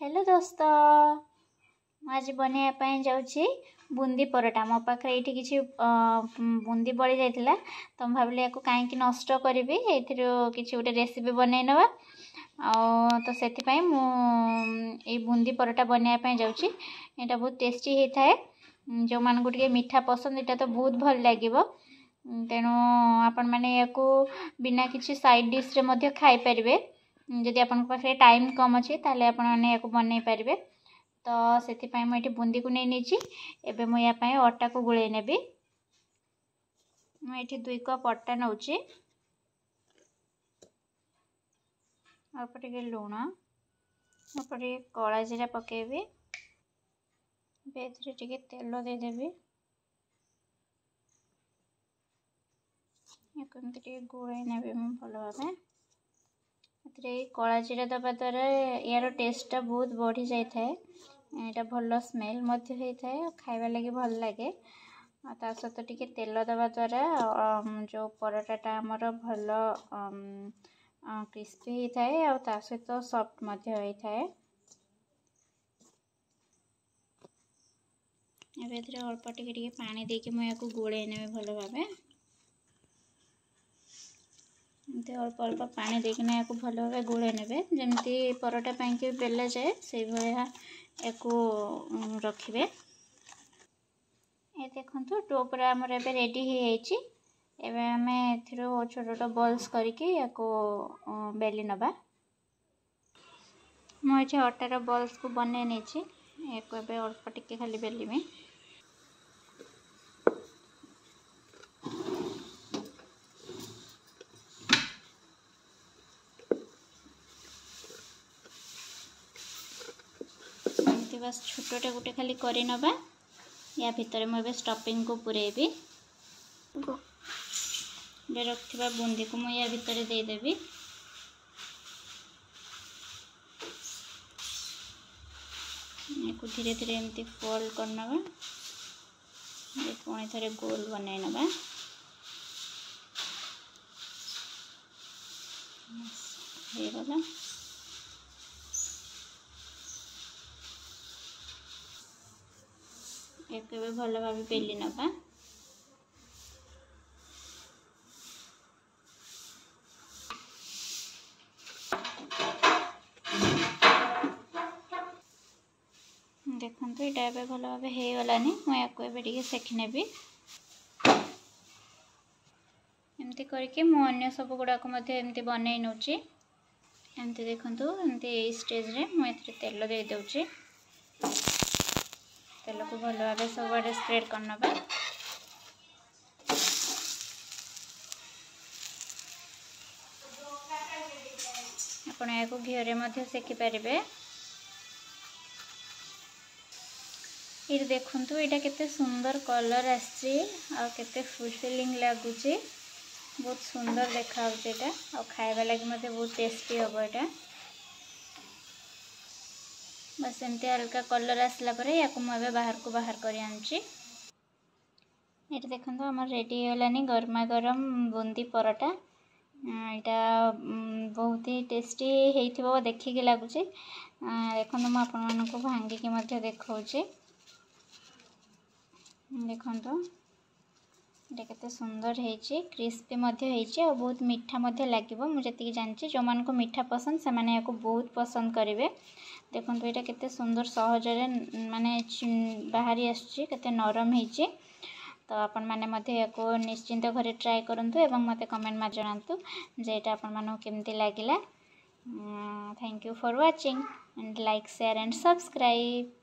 Hello दोस्तों आज बनवाई जाऊँगी बूंदी परोटा मो पाखे ये किसी बूंदी बड़ी जाइला तो भाविली या कहीं नष्ट करी कि गोटे रेसिपी बनई नवा तो से बूंदी परोटा बनवाई जाऊँगी यहाँ बहुत टेस्टी होता है जो मान को मीठा पसंद यहाँ तो बहुत भल लगे तेणु आपण मैंने या बिना किसी साइड डिश रे खाई पारे जदि आपन पाखे टाइम कम अच्छे ताले आपण माने या बनई पारे तो से मुझे बूंदी को नहीं नीची एबे मु या अटा को गुले नेबी मुझे 2 कप अटा नौची अल्प टे लुण अल्प टे कला जीरा पकेबी टे तेल देदेवी कमी गुड़े नेबी भल भाव कला जीरा दबा द्वारा यार टेस्टा बहुत बढ़ी जाए यहाँ भल स्मेल होता है खाइबा लगे भल लगे ता सहित टिके तेल दबा द्वारा जो परोटाटा आमर भल क्रिस्पी होता है और ता सहित सॉफ्ट होता है अल्प टिके पानी देके मुझे गोले ने भल भाव अल्प अल्प पानी देकिना या भल भाव गोले ने जमती परोटा पाई बेला जाए से भाया या रखिए ये देखो डो पूरा आमर ए रेडी हो आम छोट छोट बल्स करके या बेली नवा मुझे अटार बल्स को बन नहीं अल्प टिके खाली बेलमी बस छोटे गोटे खाली करी नबा या भितर मुझे स्टफिंग को पुरेबी रखा बूंदी को मुझे या भितर देदेवी धीरे धीरे एमती फोल्ड करनबा पुणी थे गोल बनई नबा गला एक भल भाव बेली नबा देखो यहाँ भल भाव हो गलानी मुझे सेकी नेबी एमती करके मुझे सब गुड़ाक एमती बनई नौची एमती देखो एमती स्टेज रे मुझे तेल दे दूची तेल को भल भाव सब आड़े स्प्रेड करना आपण या घी सेकी पारे ये देखु यहाँ केते सुंदर कलर आते फुलफिलिंग लगुच बहुत सुंदर देखा यहाँ खाइबा लगे मत बहुत टेस्टी हम यहाँ बस एमती हल्का कलर आसला परे या मुझे बाहर को बाहर कर आनुची ये देखो आम रेडी होलानी गरमा गरम बूंदी परोटा यहाँ बहुत ही टेस्टी हो देखिकी लगुच देखो मुझे आपण को भांगिकी देखा देखो ये केते सुंदर है क्रिस्पी हो बहुत मीठा लगे मुझे जी जानची जो मान को मीठा पसंद से माने या बहुत पसंद करेंगे देखो यहाँ केते सुंदर सहजरे माने बाहरी आसते नरम हो तो आपण मैंने या निश्चिंत घरे ट्राए करंतु एवं मते कमेंट में जनातु जे एटा आपण मानू केमती लागिला thank you for watching and like share and subscribe.